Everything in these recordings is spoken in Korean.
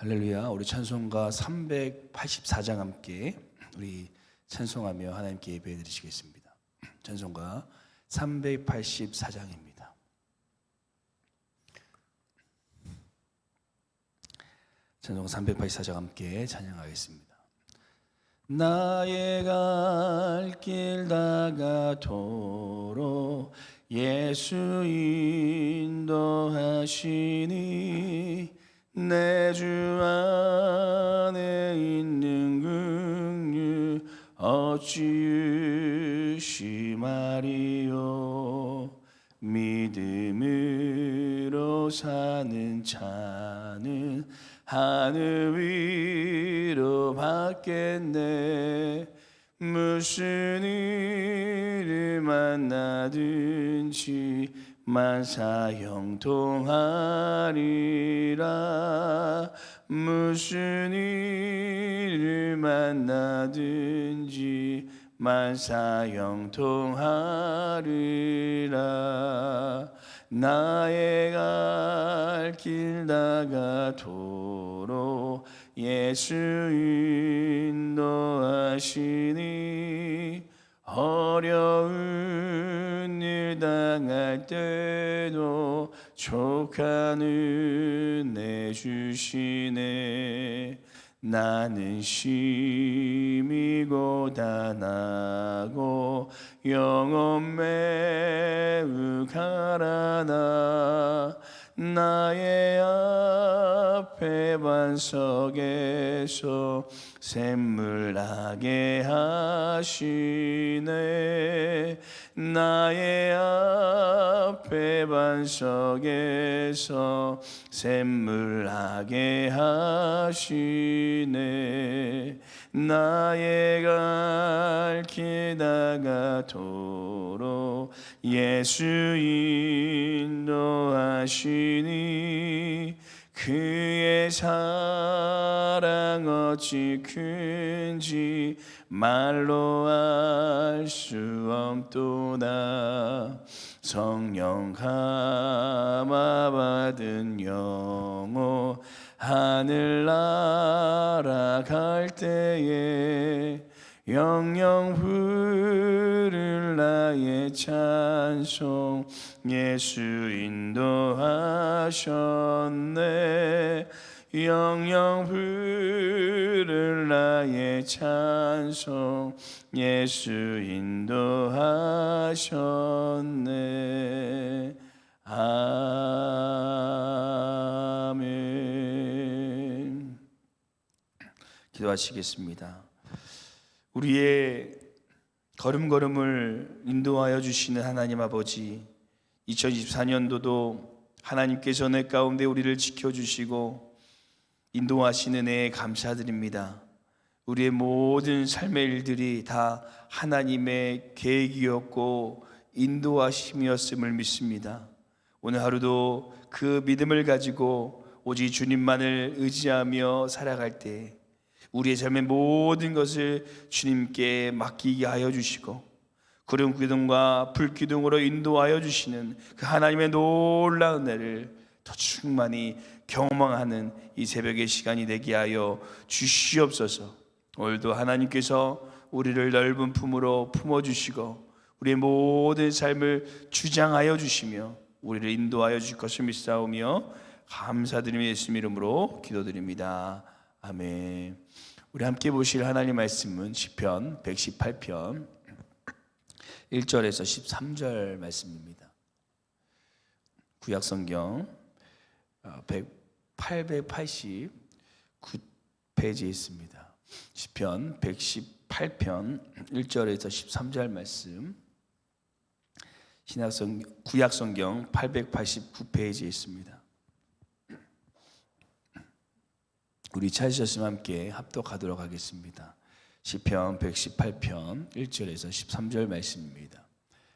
할렐루야. 우리 찬송가 384장 함께 우리 찬송하며 하나님께 예배 드리시겠습니다. 찬송가 384장입니다. 찬송가 384장 함께 찬양하겠습니다. 나의 갈 길 다가도록 예수 인도하시니 내 주 안에 있는 긍휼 어찌 의심하리요. 믿음으로 사는 자는 하늘 위로 받겠네. 무슨 일을 만나든지 만사 형통하리라. 무슨 일을 만나든지 만사 형통하리라. 나의 갈 길 다가도록 예수 인도하시니 어려운 일 당할 때도 족한 은혜 주시네. 나는 심히 고단하고 영혼 매우 가라나. 나의 앞에 반석에서 샘물 나게 하시네. 나의 앞에 반석에서 샘물 나게 하시네. 나의 갈 길 다가도록 예수 인도하시니 그의 사랑 어찌 큰지 말로 알 수 없도다. 성령 감화 받은 영혼 하늘 날아갈 때에 영영 부를 나의 찬송 예수 인도하셨네. 영영 부를 나의 찬송 예수 인도하셨네. 아멘. 기도하시겠습니다. 우리의 걸음걸음을 인도하여 주시는 하나님 아버지, 2024년도도 하나님께서 내 가운데 우리를 지켜주시고 인도하시는 은혜에 감사드립니다. 우리의 모든 삶의 일들이 다 하나님의 계획이었고 인도하심이었음을 믿습니다. 오늘 하루도 그 믿음을 가지고 오직 주님만을 의지하며 살아갈 때 우리의 삶의 모든 것을 주님께 맡기게 하여 주시고 구름 기둥과 불 기둥으로 인도하여 주시는 그 하나님의 놀라운 은혜를 더 충만히 경험하는 이 새벽의 시간이 되게 하여 주시옵소서. 오늘도 하나님께서 우리를 넓은 품으로 품어주시고 우리의 모든 삶을 주장하여 주시며 우리를 인도하여 주실 것을 믿사오며 감사드리며 예수님 이름으로 기도드립니다. 아멘. 우리 함께 보실 하나님 말씀은 시편 118편 1절에서 13절 말씀입니다. 구약성경 889페이지에 있습니다. 시편 118편 1절에서 13절 말씀, 구약성경 889페이지에 있습니다. 우리 찾으셨으면 함께 합독하도록 하겠습니다. 시편 118편 1절에서 13절 말씀입니다.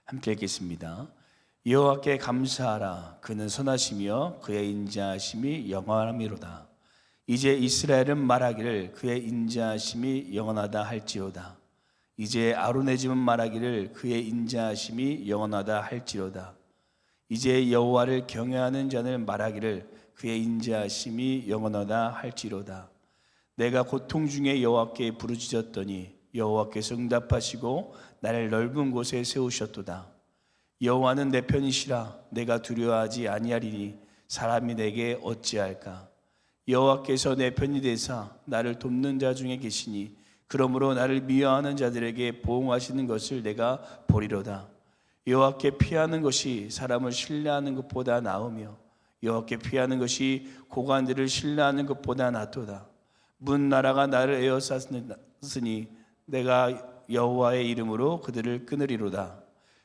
함께 읽겠습니다. 여호와께 감사하라. 그는 선하시며 그의 인자하심이 영원함이로다. 이제 이스라엘은 말하기를 그의 인자하심이 영원하다 할지로다. 이제 아론의 집은 말하기를 그의 인자하심이 영원하다 할지로다. 이제 여호와를 경외하는 자는 말하기를 그의 인자하심이 영원하다 할지로다. 내가 고통 중에 여호와께 부르짖었더니 여호와께서 응답하시고 나를 넓은 곳에 세우셨도다. 여호와는 내 편이시라. 내가 두려워하지 아니하리니 사람이 내게 어찌할까. 여호와께서 내 편이 되사 나를 돕는 자 중에 계시니 그러므로 나를 미워하는 자들에게 보응하시는 것을 내가 보리로다. 여호와께 피하는 것이 사람을 신뢰하는 것보다 나으며 여호와께 피하는 것이 고관들을 신뢰하는 것보다 낫도다. 문 나라가 나를 에워쌌으니 내가 여호와의 이름으로 그들을 끊으리로다.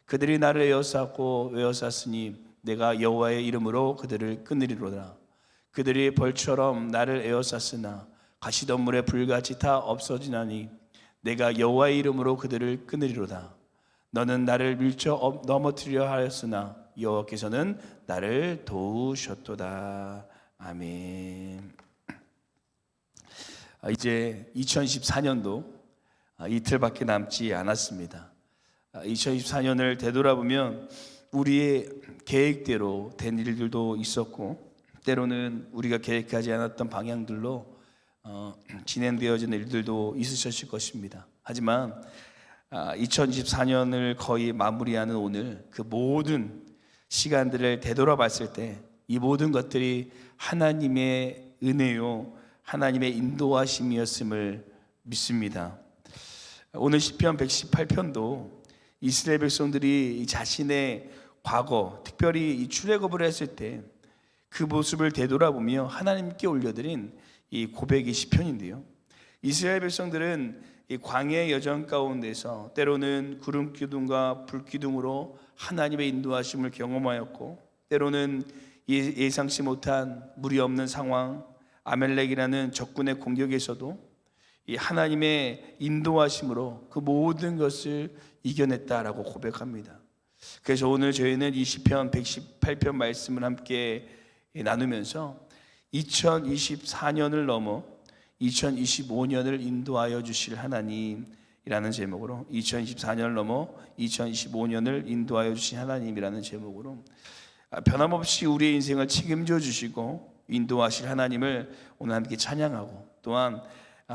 그들이 나를 에워쌌으니 내가 여호와의 이름으로 그들을 끊으리로다. 그들이 벌처럼 나를 에워쌌으나 가시덤불에 불같이 다 없어지나니 내가 여호와의 이름으로 그들을 끊으리로다. 너는 나를 밀쳐 넘어뜨리려 하였으나 여호와께서는 나를 도우셨도다. 아멘. 이제 2014년도 이틀밖에 남지 않았습니다. 2024년을 되돌아보면 우리의 계획대로 된 일들도 있었고 때로는 우리가 계획하지 않았던 방향들로 진행되어지는 일들도 있으셨을 것입니다. 하지만 2024년을 거의 마무리하는 오늘 그 모든 시간들을 되돌아봤을 때 이 모든 것들이 하나님의 은혜요 하나님의 인도하심이었음을 믿습니다. 오늘 시편 118편도 이스라엘 백성들이 자신의 과거, 특별히 이 출애굽을 했을 때 그 모습을 되돌아보며 하나님께 올려드린 이 고백의 시편인데요. 이스라엘 백성들은 이 광야의 여정 가운데서 때로는 구름 기둥과 불 기둥으로 하나님의 인도하심을 경험하였고, 때로는 예상치 못한 물이 없는 상황, 아멜렉이라는 적군의 공격에서도 이 하나님의 인도하심으로 그 모든 것을 이겨냈다라고 고백합니다. 그래서 오늘 저희는 이 시편 118편 말씀을 함께 나누면서 2024년을 넘어 2025년을 인도하여 주실 하나님이라는 제목으로 2024년을 넘어 2025년을 인도하여 주신 하나님이라는 제목으로 변함없이 우리의 인생을 책임져 주시고 인도하실 하나님을 오늘 함께 찬양하고, 또한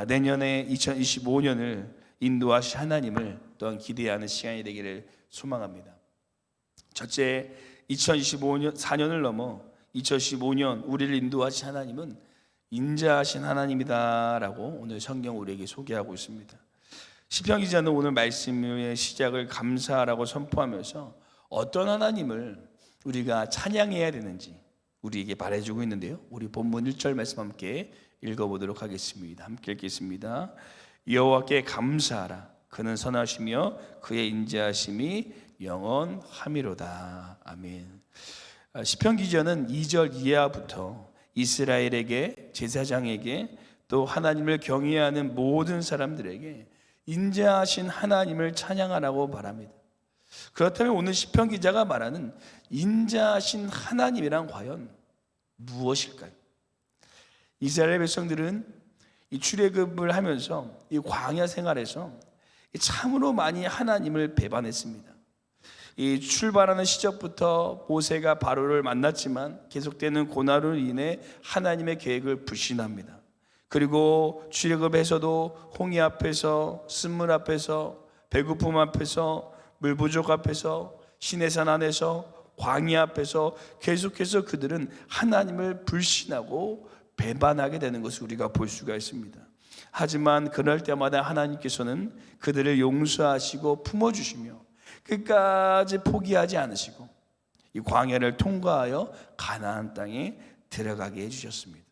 내년에 2025년을 인도하실 하나님을 또한 기대하는 시간이 되기를 소망합니다. 첫째, 2024년을 넘어 2015년 우리를 인도하신 하나님은 인자하신 하나님이다라고 오늘 성경 우리에게 소개하고 있습니다. 시편 기자는 오늘 말씀의 시작을 감사라고 선포하면서 어떤 하나님을 우리가 찬양해야 되는지 우리에게 말해주고 있는데요. 우리 본문 1절 말씀 함께 읽어보도록 하겠습니다. 함께 읽겠습니다. 여호와께 감사하라. 그는 선하시며 그의 인자하심이 영원함이로다. 아멘. 시편 기자는 2절 이하부터 이스라엘에게, 제사장에게, 또 하나님을 경외하는 모든 사람들에게 인자하신 하나님을 찬양하라고 말합니다. 그렇다면 오늘 시편 기자가 말하는 인자하신 하나님이란 과연 무엇일까요? 이스라엘 백성들은 이 출애굽을 하면서 이 광야 생활에서 참으로 많이 하나님을 배반했습니다. 이 출발하는 시절부터 모세가 바로를 만났지만 계속되는 고난으로 인해 하나님의 계획을 불신합니다. 그리고 출애굽에서도 홍해 앞에서, 쓴물 앞에서, 배고픔 앞에서, 물 부족 앞에서, 시내산 안에서, 광야 앞에서 계속해서 그들은 하나님을 불신하고 배반하게 되는 것을 우리가 볼 수가 있습니다. 하지만 그럴 때마다 하나님께서는 그들을 용서하시고 품어주시며 끝까지 포기하지 않으시고 이 광야를 통과하여 가나안 땅에 들어가게 해주셨습니다.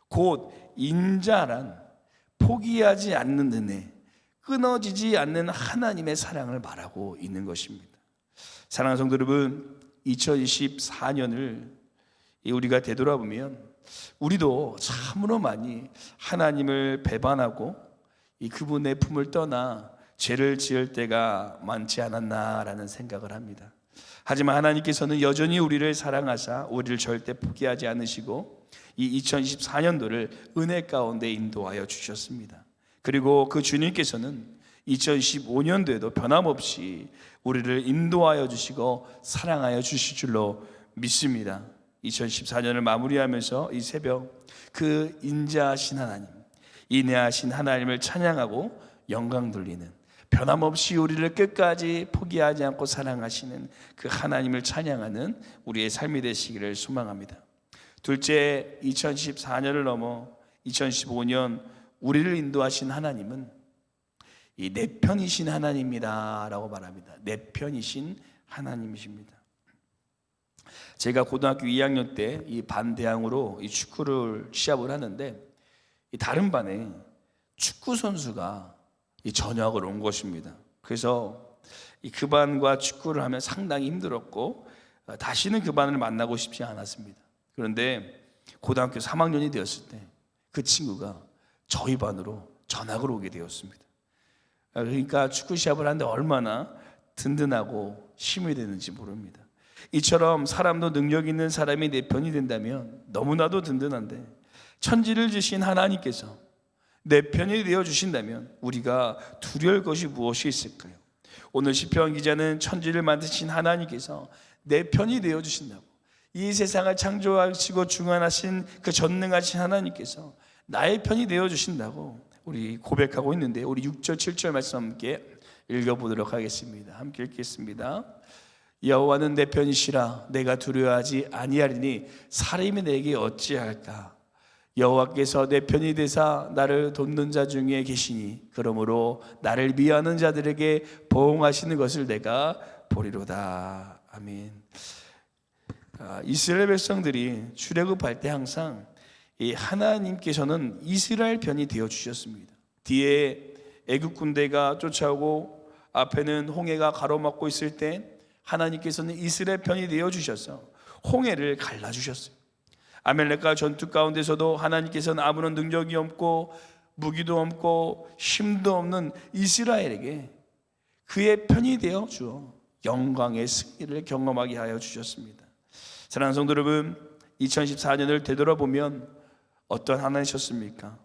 곧 인자란 포기하지 않는 은혜, 끊어지지 않는 하나님의 사랑을 말하고 있는 것입니다. 사랑하는 성도 여러분, 2024년을 우리가 되돌아보면 우리도 참으로 많이 하나님을 배반하고 이 그분의 품을 떠나 죄를 지을 때가 많지 않았나라는 생각을 합니다. 하지만 하나님께서는 여전히 우리를 사랑하사 우리를 절대 포기하지 않으시고 이 2024년도를 은혜 가운데 인도하여 주셨습니다. 그리고 그 주님께서는 2025년도에도 변함없이 우리를 인도하여 주시고 사랑하여 주실 줄로 믿습니다. 2014년을 마무리하면서 이 새벽 그 인자하신 하나님, 인내하신 하나님을 찬양하고 영광 돌리는, 변함없이 우리를 끝까지 포기하지 않고 사랑하시는 그 하나님을 찬양하는 우리의 삶이 되시기를 소망합니다. 둘째, 2014년을 넘어 2015년 우리를 인도하신 하나님은 이 내 편이신 하나님이다 라고 말합니다. 내 편이신 하나님이십니다. 제가 고등학교 2학년 때 이 반대항으로 이 축구를 시합을 하는데, 이 다른 반에 축구 선수가 이 전역을 온 것입니다. 그래서 그 반과 축구를 하면 상당히 힘들었고 다시는 그 반을 만나고 싶지 않았습니다. 그런데 고등학교 3학년이 되었을 때 그 친구가 저희 반으로 전학을 오게 되었습니다. 그러니까 축구 시합을 하는데 얼마나 든든하고 힘이 되는지 모릅니다. 이처럼 사람도 능력 있는 사람이 내 편이 된다면 너무나도 든든한데, 천지를 지신 하나님께서 내 편이 되어 주신다면 우리가 두려울 것이 무엇이 있을까요? 오늘 시편 기자는 천지를 만드신 하나님께서 내 편이 되어 주신다고, 이 세상을 창조하시고 주관하신 그 전능하신 하나님께서 나의 편이 되어 주신다고 우리 고백하고 있는데, 우리 6절 7절 말씀 함께 읽어보도록 하겠습니다. 함께 읽겠습니다. 여호와는 내 편이시라 내가 두려워하지 아니하리니 사람이 내게 어찌할까. 여호와께서 내 편이 되사 나를 돕는 자 중에 계시니 그러므로 나를 미워하는 자들에게 보응하시는 것을 내가 보리로다. 아멘. 이스라엘 백성들이 출애굽할 때 항상 이 하나님께서는 이스라엘 편이 되어 주셨습니다. 뒤에 애굽 군대가 쫓아오고 앞에는 홍해가 가로막고 있을 때 하나님께서는 이스라엘 편이 되어 주셔서 홍해를 갈라 주셨어요. 아멜렉과 전투 가운데서도 하나님께서는 아무런 능력이 없고 무기도 없고 힘도 없는 이스라엘에게 그의 편이 되어 주어 영광의 승리를 경험하게 하여 주셨습니다. 사랑하는 성도 여러분, 2014년을 되돌아보면 어떤 하나님이셨습니까?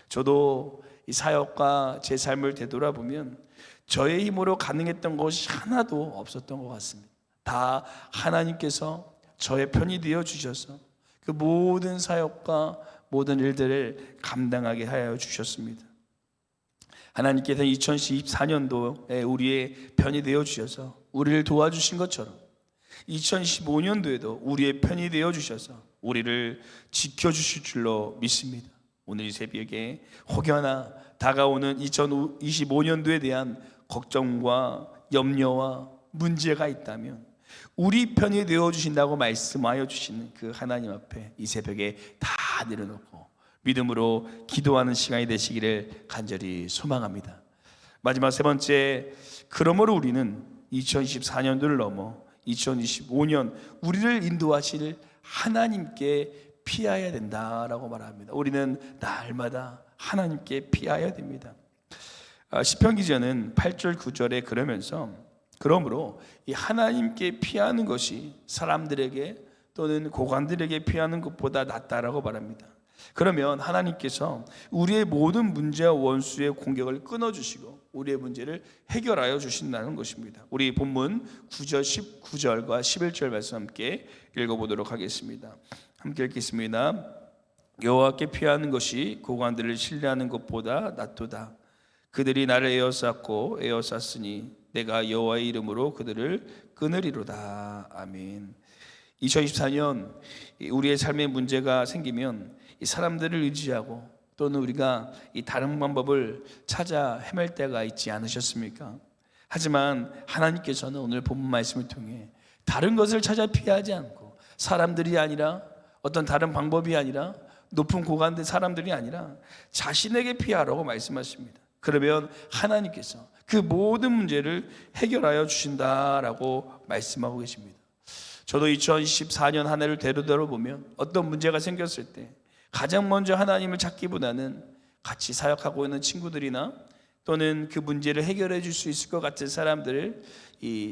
저도 이 사역과 제 삶을 되돌아보면 저의 힘으로 가능했던 것이 하나도 없었던 것 같습니다. 다 하나님께서 저의 편이 되어 주셔서 그 모든 사역과 모든 일들을 감당하게 하여 주셨습니다. 하나님께서 2014년도에 우리의 편이 되어 주셔서 우리를 도와주신 것처럼 2015년도에도 우리의 편이 되어 주셔서 우리를 지켜주실 줄로 믿습니다. 오늘 이 새벽에 혹여나 다가오는 2025년도에 대한 걱정과 염려와 문제가 있다면 우리 편이 되어 주신다고 말씀하여 주시는 그 하나님 앞에 이 새벽에 다 내려놓고 믿음으로 기도하는 시간이 되시기를 간절히 소망합니다. 마지막 세 번째, 그러므로 우리는 2024년도를 넘어 2025년 우리를 인도하실 하나님께 피하여야 된다라고 말합니다. 우리는 날마다 하나님께 피하여야 됩니다. 시편 기자는 8절 9절에 그러면서 그러므로 이 하나님께 피하는 것이 사람들에게 또는 고관들에게 피하는 것보다 낫다라고 말합니다. 그러면 하나님께서 우리의 모든 문제와 원수의 공격을 끊어주시고 우리의 문제를 해결하여 주신다는 것입니다. 우리 본문 9절 19절과 11절 말씀 함께 읽어보도록 하겠습니다. 함께 읽겠습니다. 여호와께 피하는 것이 고관들을 신뢰하는 것보다 낫도다. 그들이 나를 에워쌌고 에워쌌으니 내가 여호와의 이름으로 그들을 끊으리로다. 아멘. 2024년 우리의 삶에 문제가 생기면 이 사람들을 의지하고 또는 우리가 이 다른 방법을 찾아 헤맬 때가 있지 않으셨습니까? 하지만 하나님께서는 오늘 본문 말씀을 통해 다른 것을 찾아 피하지 않고 사람들이 아니라 어떤 다른 방법이 아니라 높은 고관된 사람들이 아니라 자신에게 피하라고 말씀하십니다. 그러면 하나님께서 그 모든 문제를 해결하여 주신다라고 말씀하고 계십니다. 저도 2024년 한 해를 되돌아보면 어떤 문제가 생겼을 때 가장 먼저 하나님을 찾기보다는 같이 사역하고 있는 친구들이나 또는 그 문제를 해결해 줄 수 있을 것 같은 사람들을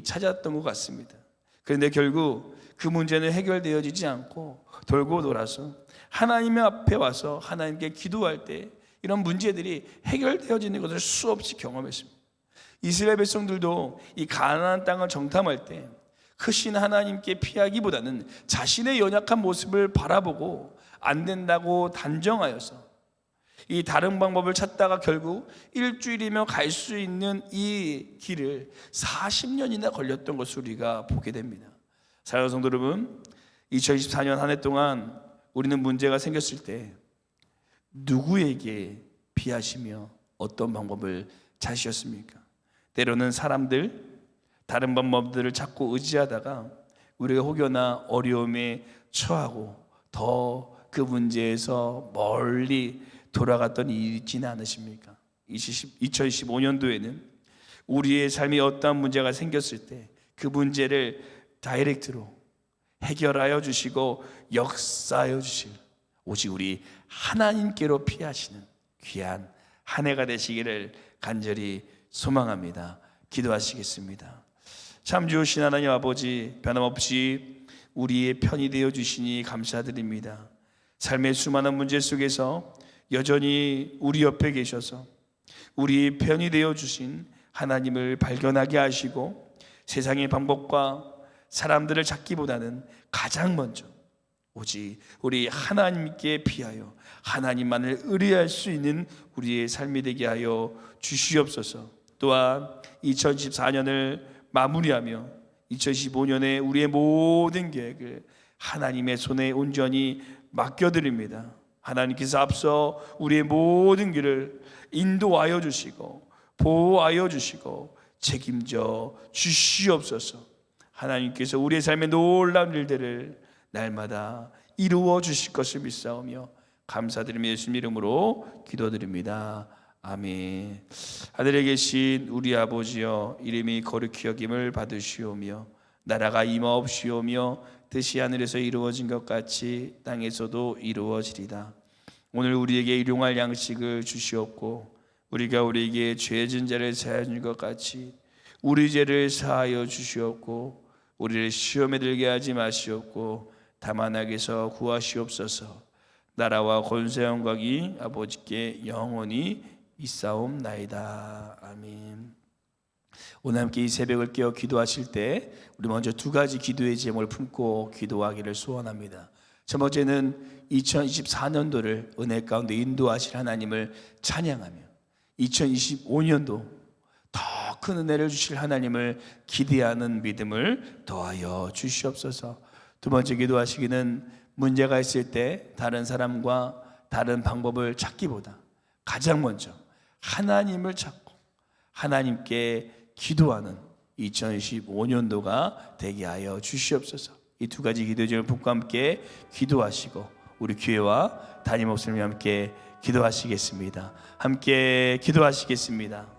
찾았던 것 같습니다. 그런데 결국 그 문제는 해결되어지지 않고 돌고 돌아서 하나님의 앞에 와서 하나님께 기도할 때 이런 문제들이 해결되어지는 것을 수없이 경험했습니다. 이스라엘 백성들도 이 가나안 땅을 정탐할 때 크신 하나님께 피하기보다는 자신의 연약한 모습을 바라보고 안 된다고 단정하여서 이 다른 방법을 찾다가 결국 일주일이면 갈 수 있는 이 길을 40년이나 걸렸던 것을 우리가 보게 됩니다. 사랑하는 성도 여러분, 2024년 한 해 동안 우리는 문제가 생겼을 때 누구에게 피하시며 어떤 방법을 찾으셨습니까? 때로는 사람들, 다른 방법들을 자꾸 의지하다가 우리가 혹여나 어려움에 처하고 더 그 문제에서 멀리 돌아갔던 일이 있지는 않으십니까? 2015년도에는 우리의 삶에 어떠한 문제가 생겼을 때 그 문제를 다이렉트로 해결하여 주시고 역사하여 주실 오직 우리 하나님께로 피하시는 귀한 한 해가 되시기를 간절히 소망합니다. 기도하시겠습니다. 참 좋으신 하나님 아버지, 변함없이 우리의 편이 되어 주시니 감사드립니다. 삶의 수많은 문제 속에서 여전히 우리 옆에 계셔서 우리 편이 되어 주신 하나님을 발견하게 하시고 세상의 방법과 사람들을 찾기보다는 가장 먼저 오직 우리 하나님께 피하여 하나님만을 의뢰할 수 있는 우리의 삶이 되게 하여 주시옵소서. 또한 2024년을 마무리하며 2025년에 우리의 모든 계획을 하나님의 손에 온전히 맡겨드립니다. 하나님께서 앞서 우리의 모든 길을 인도하여 주시고 보호하여 주시고 책임져 주시옵소서. 하나님께서 우리의 삶의 놀라운 일들을 날마다 이루어 주실 것을 믿사오며 감사드리며 예수님 이름으로 기도드립니다. 아멘. 하늘에 계신 우리 아버지여, 이름이 거룩히 여김을 받으시오며 나라가 임하옵시오며 뜻이 하늘에서 이루어진 것 같이 땅에서도 이루어지리다. 오늘 우리에게 일용할 양식을 주시옵고 우리가 우리에게 죄 진 자를 사하여 준 것 같이 우리 죄를 사하여 주시옵고 우리를 시험에 들게 하지 마시옵고 다만 악에서 구하시옵소서. 나라와 권세와 영광이 아버지께 영원히 있사옵나이다. 아멘. 오늘 함께 이 새벽을 깨어 기도하실 때 우리 먼저 두 가지 기도의 제목을 품고 기도하기를 소원합니다. 첫 번째는 2024년도를 은혜 가운데 인도하실 하나님을 찬양하며 2025년도 더 큰 은혜를 주실 하나님을 기대하는 믿음을 더하여 주시옵소서. 두 번째 기도하시기는 문제가 있을 때 다른 사람과 다른 방법을 찾기보다 가장 먼저 하나님을 찾고 하나님께 기도하는 2025년도가 되게 하여 주시옵소서. 이 두 가지 기도의 제목을 품고 함께 기도하시고 우리 교회와 담임 목사님이 함께 기도하시겠습니다. 함께 기도하시겠습니다.